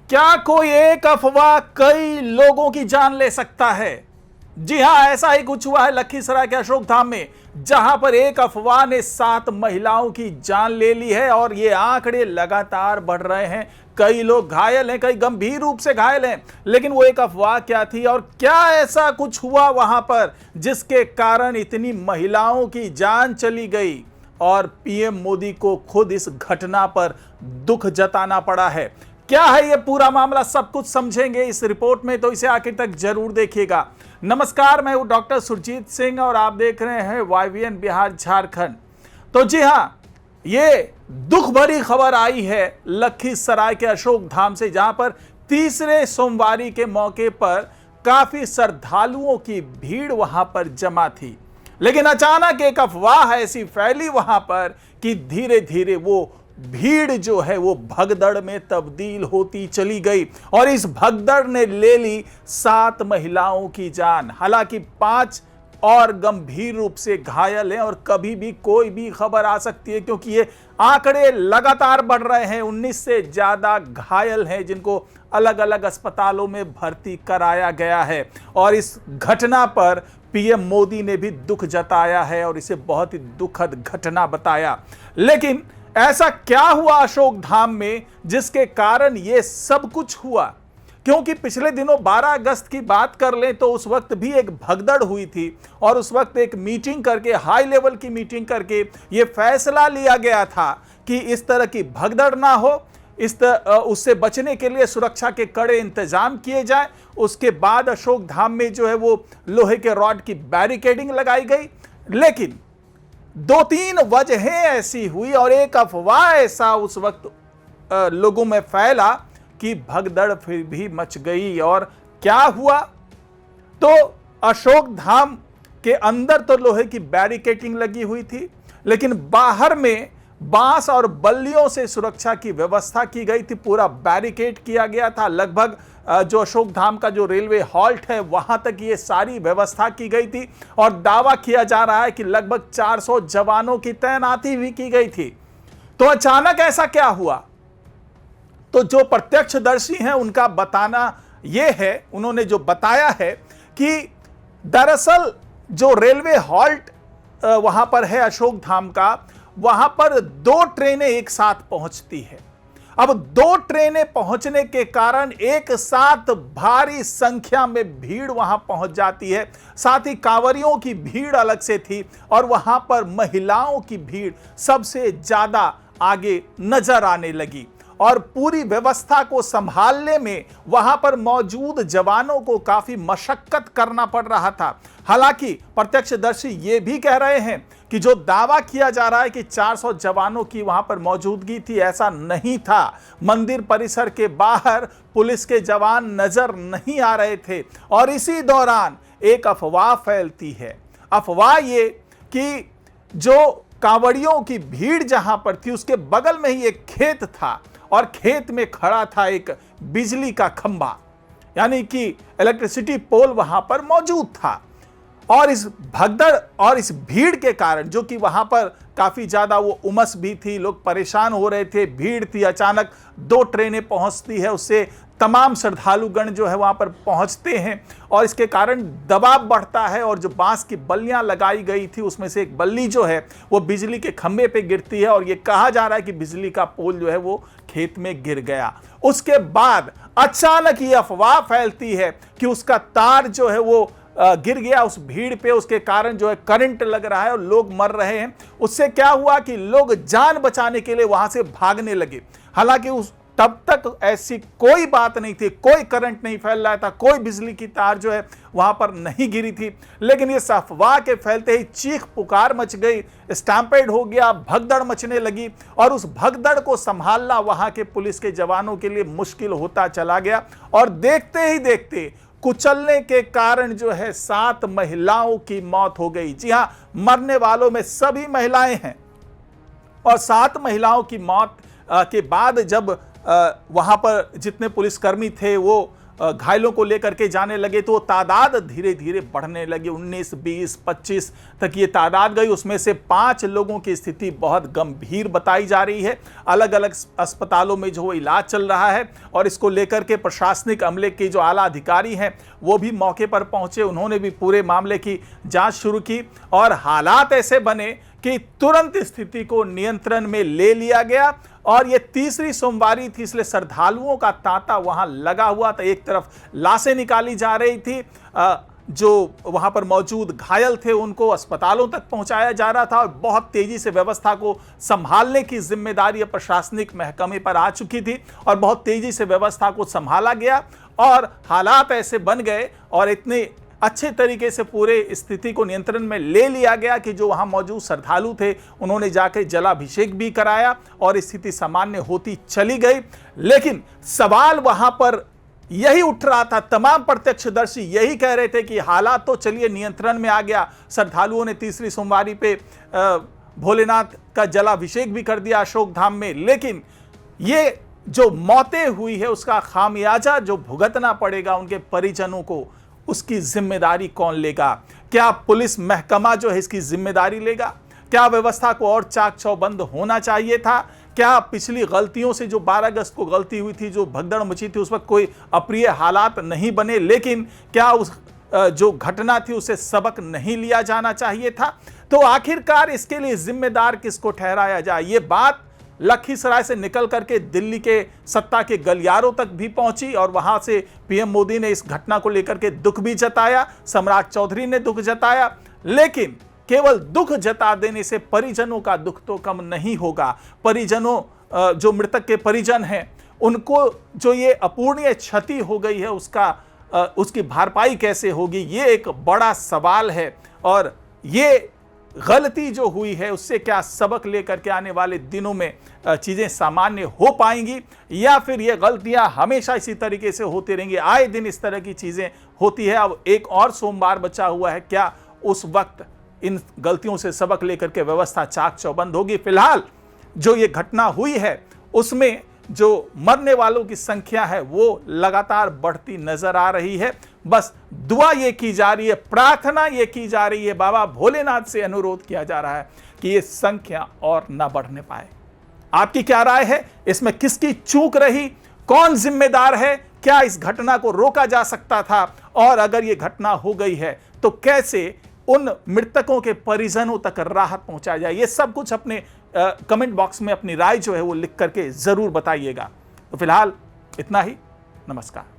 क्या कोई एक अफवाह कई लोगों की जान ले सकता है? जी हां, ऐसा ही कुछ हुआ है लखीसराय के अशोकधाम में, जहां पर एक अफवाह ने 7 महिलाओं की जान ले ली है और ये आंकड़े लगातार बढ़ रहे हैं। कई लोग घायल हैं, कई गंभीर रूप से घायल हैं। लेकिन वो एक अफवाह क्या थी और क्या ऐसा कुछ हुआ वहां पर जिसके कारण इतनी महिलाओं की जान चली गई और पीएम मोदी को खुद इस घटना पर दुख जताना पड़ा है? क्या है ये पूरा मामला, सब कुछ समझेंगे इस रिपोर्ट में, तो इसे आखिर तक जरूर देखिएगा। नमस्कार, मैं हूं डॉक्टर सुरजीत सिंह और आप देख रहे हैं YVN बिहार झारखंड। तो जी हां, ये दुख भरी खबर आई है लखीसराय के अशोकधाम से, जहां पर तीसरे सोमवारी के मौके पर काफी श्रद्धालुओं की भीड़ वहां पर जमा थी। लेकिन अचानक एक अफवाह ऐसी फैली वहां पर कि धीरे धीरे वो भीड़ जो है वो भगदड़ में तब्दील होती चली गई और इस भगदड़ ने ले ली 7 महिलाओं की जान। हालांकि 5 और गंभीर रूप से घायल हैं और कभी भी कोई भी खबर आ सकती है, क्योंकि ये आंकड़े लगातार बढ़ रहे हैं। 19 से ज्यादा घायल हैं जिनको अलग अलग अस्पतालों में भर्ती कराया गया है और इस घटना पर पीएम मोदी ने भी दुख जताया है और इसे बहुत ही दुखद घटना बताया। लेकिन ऐसा क्या हुआ अशोकधाम में जिसके कारण यह सब कुछ हुआ? क्योंकि पिछले दिनों 12 अगस्त की बात कर लें तो उस वक्त भी एक भगदड़ हुई थी और उस वक्त एक मीटिंग करके, हाई लेवल की मीटिंग करके यह फैसला लिया गया था कि इस तरह की भगदड़ ना हो, उससे बचने के लिए सुरक्षा के कड़े इंतजाम किए जाए। उसके बाद अशोकधाम में जो है वो लोहे के रॉड की बैरिकेडिंग लगाई गई। लेकिन 2-3 वजहें ऐसी हुई और एक अफवाह ऐसा उस वक्त लोगों में फैला कि भगदड़ फिर भी मच गई। और क्या हुआ? तो अशोकधाम के अंदर तो लोहे की बैरिकेडिंग लगी हुई थी, लेकिन बाहर में बांस और बल्लियों से सुरक्षा की व्यवस्था की गई थी। पूरा बैरिकेड किया गया था। लगभग जो अशोकधाम का जो रेलवे हॉल्ट है वहां तक ये सारी व्यवस्था की गई थी और दावा किया जा रहा है कि लगभग 400 जवानों की तैनाती भी की गई थी। तो अचानक ऐसा क्या हुआ? तो जो प्रत्यक्षदर्शी हैं उनका बताना यह है, उन्होंने जो बताया है कि दरअसल जो रेलवे हॉल्ट वहां पर है अशोकधाम का, वहां पर 2 ट्रेनें एक साथ पहुंचती है। अब 2 ट्रेनें पहुंचने के कारण एक साथ भारी संख्या में भीड़ वहां पहुंच जाती है। साथ ही कांवरियों की भीड़ अलग से थी और वहां पर महिलाओं की भीड़ सबसे ज्यादा आगे नजर आने लगी और पूरी व्यवस्था को संभालने में वहां पर मौजूद जवानों को काफी मशक्कत करना पड़ रहा था। हालांकि प्रत्यक्षदर्शी ये भी कह रहे हैं कि जो दावा किया जा रहा है कि 400 जवानों की वहां पर मौजूदगी थी, ऐसा नहीं था। मंदिर परिसर के बाहर पुलिस के जवान नजर नहीं आ रहे थे और इसी दौरान एक अफवाह फैलती है। अफवाह ये कि जो कांवड़ियों की भीड़ जहां पर थी उसके बगल में ही एक खेत था और खेत में खड़ा था एक बिजली का खंभा, यानी कि इलेक्ट्रिसिटी पोल वहां पर मौजूद था। और इस भगदड़ और इस भीड़ के कारण, जो कि वहां पर काफी ज्यादा वो उमस भी थी, लोग परेशान हो रहे थे, भीड़ थी, अचानक 2 ट्रेनें पहुंचती है, उससे तमाम श्रद्धालुगण जो है वहां पर पहुंचते हैं और इसके कारण दबाव बढ़ता है और जो बांस की बल्लियां लगाई गई थी उसमें से एक बल्ली जो है वो बिजली के खंभे पे गिरती है और ये कहा जा रहा है कि बिजली का पोल जो है वो खेत में गिर गया। उसके बाद अचानक ये अफवाह फैलती है कि उसका तार जो है वो गिर गया उस भीड़ पे, उसके कारण जो है करंट लग रहा है और लोग मर रहे हैं। उससे क्या हुआ कि लोग जान बचाने के लिए वहां से भागने लगे। हालांकि उस तब तक ऐसी कोई बात नहीं थी, कोई करंट नहीं फैल रहा था, कोई बिजली की तार जो है वहां पर नहीं गिरी थी। लेकिन इस अफवाह के फैलते ही चीख पुकार मच गई, स्टैम्पेड हो गया, भगदड़ मचने लगी और उस भगदड़ को संभालना वहां के पुलिस के जवानों के लिए मुश्किल होता चला गया और देखते ही देखते कुचलने के कारण जो है 7 महिलाओं की मौत हो गई। जी हां, मरने वालों में सभी महिलाएं हैं और 7 महिलाओं की मौत के बाद जब वहां पर जितने पुलिसकर्मी थे वो घायलों को लेकर के जाने लगे तो तादाद धीरे धीरे बढ़ने लगी। 19, 20, 25 तक ये तादाद गई। उसमें से 5 लोगों की स्थिति बहुत गंभीर बताई जा रही है। अलग अलग अस्पतालों में जो इलाज चल रहा है और इसको लेकर के प्रशासनिक अमले के जो आला अधिकारी हैं वो भी मौके पर पहुंचे। उन्होंने भी पूरे मामले की जांच शुरू की और हालात ऐसे बने कि तुरंत स्थिति को नियंत्रण में ले लिया गया। और ये तीसरी सोमवारी थी, इसलिए श्रद्धालुओं का तांता वहां लगा हुआ था। एक तरफ लाशें निकाली जा रही थी, जो वहां पर मौजूद घायल थे उनको अस्पतालों तक पहुंचाया जा रहा था और बहुत तेजी से व्यवस्था को संभालने की जिम्मेदारी प्रशासनिक महकमे पर आ चुकी थी और बहुत तेजी से व्यवस्था को संभाला गया और हालात ऐसे बन गए और इतने अच्छे तरीके से पूरे स्थिति को नियंत्रण में ले लिया गया कि जो वहां मौजूद श्रद्धालु थे उन्होंने जाकर जलाभिषेक भी कराया और स्थिति सामान्य होती चली गई। लेकिन सवाल वहां पर यही उठ रहा था, तमाम प्रत्यक्षदर्शी यही कह रहे थे कि हालात तो चलिए नियंत्रण में आ गया। श्रद्धालुओं ने तीसरी सोमवारी पे भोलेनाथ का जलाभिषेक भी कर दिया अशोक धाम में, लेकिन ये जो मौतें हुई है उसका खामियाजा जो भुगतना पड़ेगा उनके परिजनों को, उसकी जिम्मेदारी कौन लेगा? क्या पुलिस महकमा जो है इसकी जिम्मेदारी लेगा? क्या व्यवस्था को और चाक चौबंद होना चाहिए था? क्या पिछली गलतियों से जो 12 अगस्त को गलती हुई थी, जो भगदड़ मची थी, उस वक्त कोई अप्रिय हालात नहीं बने, लेकिन क्या उस जो घटना थी उसे सबक नहीं लिया जाना चाहिए था? तो आखिरकार इसके लिए जिम्मेदार किसको ठहराया जाए? ये बात लखीसराय से निकल करके दिल्ली के सत्ता के गलियारों तक भी पहुंची और वहां से पीएम मोदी ने इस घटना को लेकर के दुख भी जताया, सम्राट चौधरी ने दुख जताया। लेकिन केवल दुख जता देने से परिजनों का दुख तो कम नहीं होगा। परिजनों, जो मृतक के परिजन हैं, उनको जो ये अपूर्णीय क्षति हो गई है उसकी भरपाई कैसे होगी, ये एक बड़ा सवाल है। और ये गलती जो हुई है उससे क्या सबक लेकर के आने वाले दिनों में चीजें सामान्य हो पाएंगी या फिर ये गलतियां हमेशा इसी तरीके से होती रहेंगी? आए दिन इस तरह की चीजें होती है। अब एक और सोमवार बचा हुआ है, क्या उस वक्त इन गलतियों से सबक लेकर के व्यवस्था चाक चौबंद होगी? फिलहाल जो ये घटना हुई है उसमें जो मरने वालों की संख्या है वो लगातार बढ़ती नजर आ रही है। बस दुआ ये की जा रही है, प्रार्थना ये की जा रही है, बाबा भोलेनाथ से अनुरोध किया जा रहा है कि ये संख्या और ना बढ़ने पाए। आपकी क्या राय है? इसमें किसकी चूक रही? कौन जिम्मेदार है? क्या इस घटना को रोका जा सकता था? और अगर ये घटना हो गई है तो कैसे उन मृतकों के परिजनों तक राहत पहुंचाया जाए? ये सब कुछ अपने कमेंट बॉक्स में अपनी राय जो है वो लिख करके जरूर बताइएगा। तो फिलहाल इतना ही। नमस्कार।